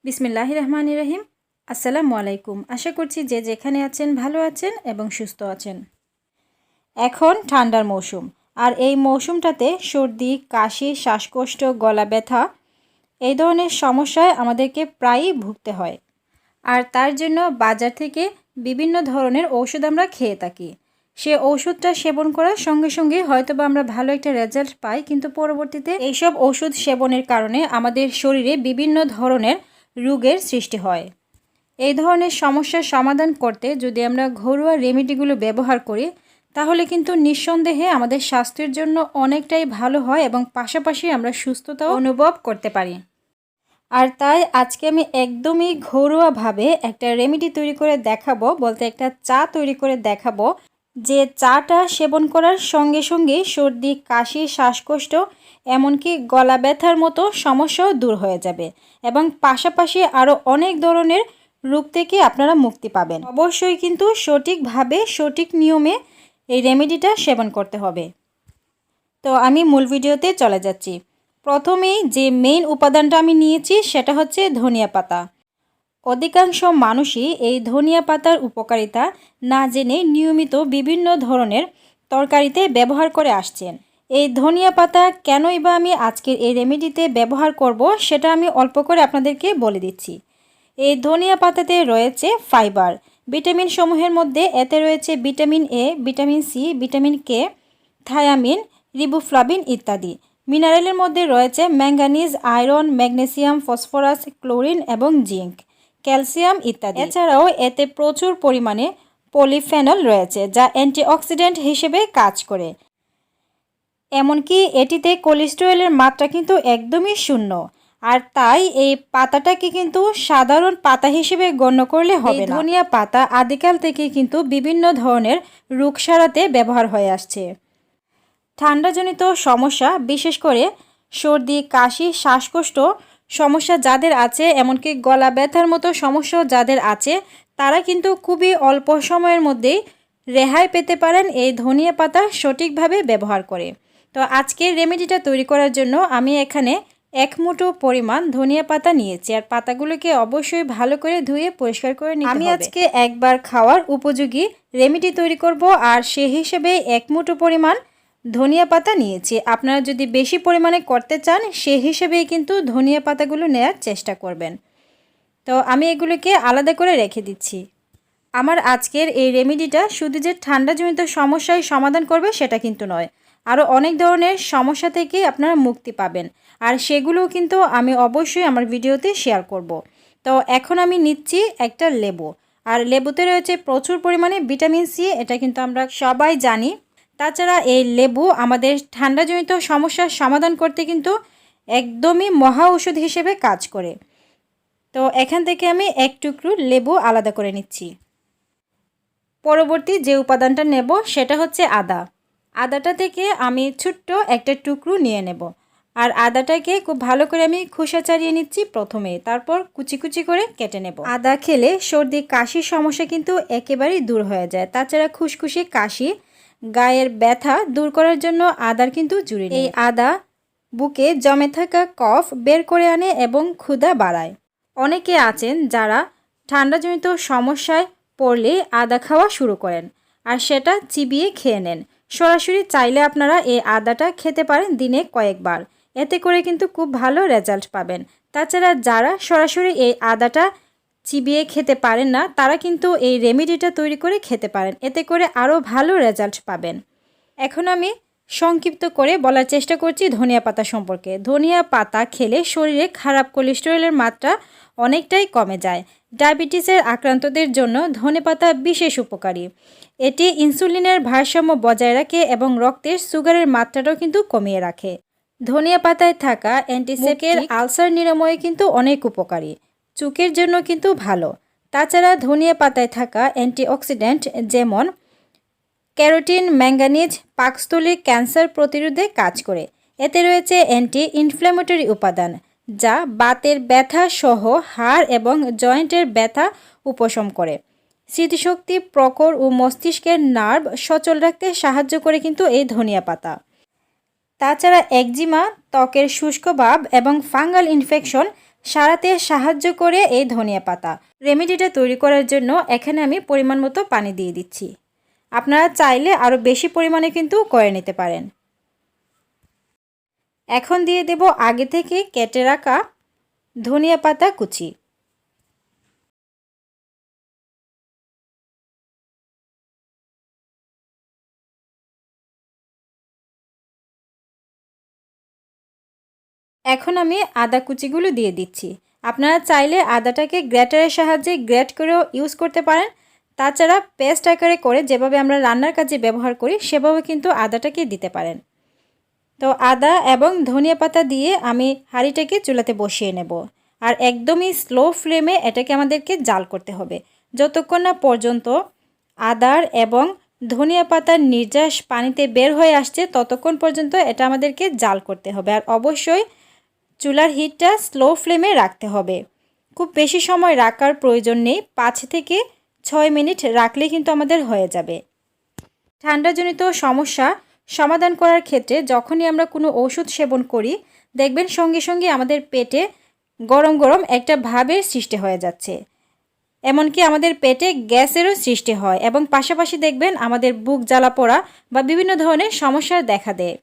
বিসমিল্লাহির রহমানির রহিম। আসসালামু আলাইকুম। আশা করছি যে যেখানে আছেন ভালো আছেন এবং সুস্থ আছেন। এখন ঠান্ডার মৌসুম, আর এই মৌসুমটাতে সর্দি, কাশি, শ্বাসকষ্ট, গলা ব্যথা এই ধরনের সমস্যায় আমাদেরকে প্রায়ই ভুগতে হয়। আর তার জন্য বাজার থেকে বিভিন্ন ধরনের ঔষধ আমরা খেয়ে থাকি। সে ওষুধটা সেবন করার সঙ্গে সঙ্গে হয়তোবা আমরা ভালো একটা রেজাল্ট পাই, কিন্তু পরবর্তীতে এইসব ওষুধ সেবনের কারণে আমাদের শরীরে বিভিন্ন ধরনের রোগের সৃষ্টি হয়। এই ধরনের সমস্যার সমাধান করতে যদি আমরা ঘরোয়া রেমেডিগুলো ব্যবহার করি, তাহলে কিন্তু নিঃসন্দেহে আমাদের স্বাস্থ্যের জন্য অনেকটাই ভালো হয় এবং পাশাপাশি আমরা সুস্থতাও অনুভব করতে পারি। আর তাই আজকে আমি একদমই ঘরোয়াভাবে একটা রেমেডি তৈরি করে দেখাবো, বলতে একটা চা তৈরি করে দেখাবো, যে চাটা সেবন করার সঙ্গে সঙ্গে সর্দি, কাশি, শ্বাসকষ্ট এমনকি গলা ব্যথার মতো সমস্যাও দূর হয়ে যাবে এবং পাশাপাশি আরও অনেক ধরনের রোগ থেকে আপনারা মুক্তি পাবেন। অবশ্যই কিন্তু সঠিকভাবে সঠিক নিয়মে এই রেমেডিটা সেবন করতে হবে। তো আমি মূল ভিডিওতে চলে যাচ্ছি। প্রথমেই যে মেইন উপাদানটা আমি নিয়েছি সেটা হচ্ছে ধনিয়া পাতা। অধিকাংশ মানুষই এই ধনিয়া পাতার উপকারিতা না জেনে নিয়মিত বিভিন্ন ধরনের তরকারিতে ব্যবহার করে আসছেন। এই ধনিয়া পাতা কেনই বা আমি আজকের এই রেমেডিতে ব্যবহার করব সেটা আমি অল্প করে আপনাদেরকে বলে দিচ্ছি। এই ধনিয়া পাতাতে রয়েছে ফাইবার, ভিটামিন সমূহের মধ্যে এতে রয়েছে vitamin A, vitamin C, vitamin K, thiamine, riboflavin ইত্যাদি। মিনারেলের মধ্যে রয়েছে manganese, iron, magnesium, phosphorus, chlorine এবং জিঙ্ক, ক্যালসিয়াম ইত্যাদি। এছাড়াও এতে প্রচুর পরিমাণে পলিফেনল রয়েছে, যা অ্যান্টিঅক্সিডেন্ট হিসেবে কাজ করে। এমনকি এটিতে কোলেস্টেরলের মাত্রা কিন্তু একদমই শূন্য। আর তাই এই পাতাটাকে কিন্তু সাধারণ পাতা হিসেবে গণ্য করলে হবে না। ধনিয়া পাতা আদিকাল থেকে কিন্তু বিভিন্ন ধরনের রোগ সারাতে ব্যবহার হয়ে আসছে। ঠান্ডাজনিত সমস্যা, বিশেষ করে সর্দি, কাশি, শ্বাসকষ্ট সমস্যা যাদের আছে, এমনকি গলা ব্যথার মতো সমস্যাও যাদের আছে, তারা কিন্তু খুবই অল্প সময়ের মধ্যেই রেহাই পেতে পারেন এই ধনিয়া পাতা সঠিকভাবে ব্যবহার করে। তো আজকের রেমেডিটা তৈরি করার জন্য আমি এখানে 1 মুঠো পরিমাণ ধনিয়া পাতা নিয়েছি, আর পাতাগুলোকে অবশ্যই ভালো করে ধুয়ে পরিষ্কার করে নিতে হবে। আমি আজকে একবার খাওয়ার উপযোগী রেমেডি তৈরি করব, আর সেই হিসেবে 1 মুঠো পরিমাণ ধনিয়া পাতা নিয়েছি। আপনারা যদি বেশি পরিমাণে করতে চান সেই হিসেবেই কিন্তু ধনিয়া পাতাগুলো নেওয়ার চেষ্টা করবেন। তো আমি এগুলোকে আলাদা করে রেখে দিচ্ছি। আমার আজকের এই রেমেডিটা শুধু যে ঠান্ডাজনিত সমস্যায় সমাধান করবে সেটা কিন্তু নয়, আরও অনেক ধরনের সমস্যা থেকে আপনারা মুক্তি পাবেন, আর সেগুলোও কিন্তু আমি অবশ্যই আমার ভিডিওতে শেয়ার করব। তো এখন আমি নিচ্ছি একটা লেবু, আর লেবুতে রয়েছে প্রচুর পরিমাণে ভিটামিন সি, এটা কিন্তু আমরা সবাই জানি। তাছাড়া এই লেবু আমাদের ঠান্ডাজনিত সমস্যার সমাধান করতে কিন্তু একদমই মহা ঔষধ হিসেবে কাজ করে। তো এখান থেকে আমি 1 টুকরো লেবু আলাদা করে নিচ্ছি। পরবর্তী যে উপাদানটা নেব সেটা হচ্ছে আদা। আদাটা থেকে আমি ছোট্ট একটা টুকরো নিয়ে নেব, আর আদাটাকে খুব ভালো করে আমি খোসা ছাড়িয়ে নিচ্ছি প্রথমে, তারপর কুচি কুচি করে কেটে নেব। আদা খেলে সর্দি, কাশির সমস্যা কিন্তু একেবারেই দূর হয়ে যায়। তাছাড়া খুশখুশি কাশি, গায়ের ব্যথা দূর করার জন্য আদার কিন্তু জরুরি। এই আদা বুকে জমে থাকা কফ বের করে আনে এবং ক্ষুধা বাড়ায়। অনেকে আছেন যারা ঠান্ডাজনিত সমস্যায় পড়লে আদা খাওয়া শুরু করেন, আর সেটা চিবিয়ে খেয়ে নেন। সরাসরি চাইলে আপনারা এই আদাটা খেতে পারেন দিনে কয়েকবার, এতে করে কিন্তু খুব ভালো রেজাল্ট পাবেন। তাছাড়া যারা সরাসরি এই আদাটা চিবিয়ে খেতে পারেন না, তারা কিন্তু এই রেমেডিটা তৈরি করে খেতে পারেন, এতে করে আরও ভালো রেজাল্ট পাবেন। এখন আমি সংক্ষিপ্ত করে বলার চেষ্টা করছি ধনিয়া পাতা সম্পর্কে। ধনিয়া পাতা খেলে শরীরে খারাপ কোলেস্টেরলের মাত্রা অনেকটাই কমে যায়। ডায়াবেটিসের আক্রান্তদের জন্য ধনেপাতা বিশেষ উপকারী। এটি ইনসুলিনের ভারসাম্য বজায় রাখে এবং রক্তের সুগারের মাত্রাটাও কিন্তু কমিয়ে রাখে। ধনিয়া পাতায় থাকা অ্যান্টিসেপ্টিক আলসার নিরাময়ে কিন্তু অনেক উপকারী, চোখের জন্য কিন্তু ভালো। তাছাড়া ধনিয়া পাতায় থাকা অ্যান্টিঅক্সিডেন্ট যেমন ক্যারোটিন, ম্যাঙ্গানিজ পাকস্থলীর ক্যান্সার প্রতিরোধে কাজ করে। এতে রয়েছে অ্যান্টি ইনফ্ল্যামেটরি উপাদান, যা বাতের ব্যথা সহ হাড় এবং জয়েন্টের ব্যথা উপশম করে। স্মৃতিশক্তি প্রখর ও মস্তিষ্কের নার্ভ সচল রাখতে সাহায্য করে কিন্তু এই ধনিয়া পাতা। তাছাড়া একজিমা, ত্বকের শুষ্ক ভাব এবং ফাঙ্গাল ইনফেকশন সারাতে সাহায্য করে এই ধনিয়া পাতা। রেমেডিটা তৈরি করার জন্য এখানে আমি পরিমাণ মতো পানি দিয়ে দিচ্ছি। আপনারা চাইলে আরও বেশি পরিমাণে কিন্তু করে নিতে পারেন। এখন দিয়ে দেব আগে থেকে কেটে রাখা ধনিয়া পাতা কুচি। এখন আমি আদা কুচিগুলো দিয়ে দিচ্ছি। আপনারা চাইলে আদাটাকে গ্রেটারের সাহায্যে গ্রেট করেও ইউজ করতে পারেন। তাছাড়া পেস্ট আকারে করে যেভাবে আমরা রান্নার কাজে ব্যবহার করি সেভাবে কিন্তু আদাটাকে দিতে পারেন। তো আদা এবং ধনিয়া পাতা দিয়ে আমি হাঁড়িটাকে চুলাতে বসিয়ে নেব। আর একদমই স্লো ফ্লেমে এটাকে আমাদেরকে জাল করতে হবে যতক্ষণ না পর্যন্ত আদার এবং ধনিয়া পাতার নির্যাস পানিতে বের হয়ে আসছে, ততক্ষণ পর্যন্ত এটা আমাদেরকে জাল করতে হবে। আর অবশ্যই চুলার হিটটা স্লো ফ্লেমে রাখতে হবে। খুব বেশি সময় রাখার প্রয়োজন নেই, 5 থেকে 6 মিনিট রাখলে কিন্তু আমাদের হয়ে যাবে। ঠান্ডাজনিত সমস্যা সমাধান করার ক্ষেত্রে যখনই আমরা কোনো ওষুধ সেবন করি, দেখবেন সঙ্গে সঙ্গে আমাদের পেটে গরম গরম একটা ভাবের সৃষ্টি হয়ে যাচ্ছে। এমনকি আমাদের পেটে গ্যাসেরও সৃষ্টি হয় এবং পাশাপাশি দেখবেন আমাদের বুক জ্বালা পোড়া বা বিভিন্ন ধরনের সমস্যার দেখা দেয়।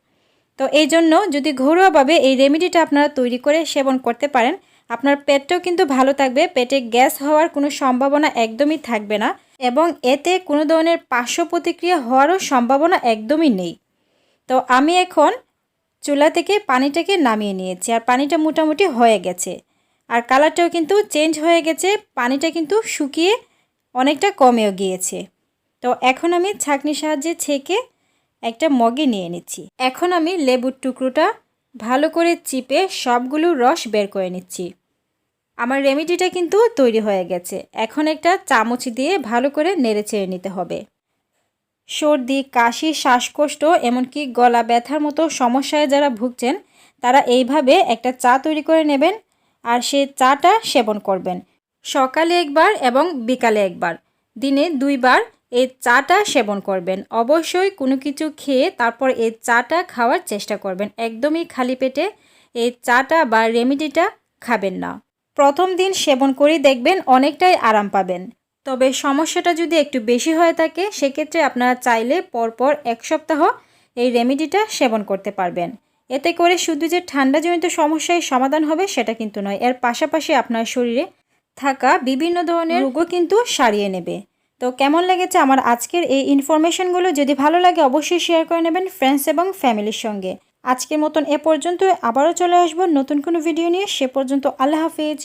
তো এই জন্য যদি ঘরোয়াভাবে এই রেমেডিটা আপনারা তৈরি করে সেবন করতে পারেন, আপনার পেটটাও কিন্তু ভালো থাকবে, পেটে গ্যাস হওয়ার কোনো সম্ভাবনা একদমই থাকবে না এবং এতে কোনো ধরনের পার্শ্ব প্রতিক্রিয়া হওয়ারও সম্ভাবনা একদমই নেই। তো আমি এখন চুলা থেকে পানিটাকে নামিয়ে নিয়েছি আর পানিটা মোটামুটি হয়ে গেছে আর কালারটাও কিন্তু চেঞ্জ হয়ে গেছে, পানিটা কিন্তু শুকিয়ে অনেকটা কমেও গিয়েছে। তো এখন আমি ছাঁকনির সাহায্যে ছেঁকে একটা মগে নিয়ে নিচ্ছি। এখন আমি লেবুর টুকরোটা ভালো করে চিপে সবগুলো রস বের করে নিচ্ছি। আমার রেমেডিটা কিন্তু তৈরি হয়ে গেছে। এখন একটা চামচ দিয়ে ভালো করে নেড়েচেড়ে নিতে হবে। সর্দি, কাশি, শ্বাসকষ্ট এমনকি গলা ব্যথার মতো সমস্যায় যারা ভুগছেন তারা এইভাবে একটা চা তৈরি করে নেবেন আর সেই চাটা সেবন করবেন। সকালে একবার এবং বিকালে একবার, দিনে 2 বার এই চাটা সেবন করবেন। অবশ্যই কোনো কিছু খেয়ে তারপর এই চাটা খাওয়ার চেষ্টা করবেন। একদমই খালি পেটে এই চাটা বা রেমেডিটা খাবেন না। প্রথম দিন সেবন করে দেখবেন অনেকটাই আরাম পাবেন। তবে সমস্যাটা যদি একটু বেশি হয়ে থাকে সেক্ষেত্রে আপনারা চাইলে পরপর 1 সপ্তাহ এই রেমেডিটা সেবন করতে পারবেন। এতে করে শুধু যে ঠান্ডাজনিত সমস্যায় সমাধান হবে সেটা কিন্তু নয়, এর পাশাপাশি আপনার শরীরে থাকা বিভিন্ন ধরনের রোগও কিন্তু সারিয়ে নেবে। তো কেমন লেগেছে আমার আজকের এই ইনফরমেশনগুলো? যদি ভালো লাগে অবশ্যই শেয়ার করে নেবেন ফ্রেন্ডস এবং ফ্যামিলির সঙ্গে। আজকের মতন এ পর্যন্ত, আবারও চলে আসবো নতুন কোনো ভিডিও নিয়ে। সে পর্যন্ত আল্লাহ হাফেজ।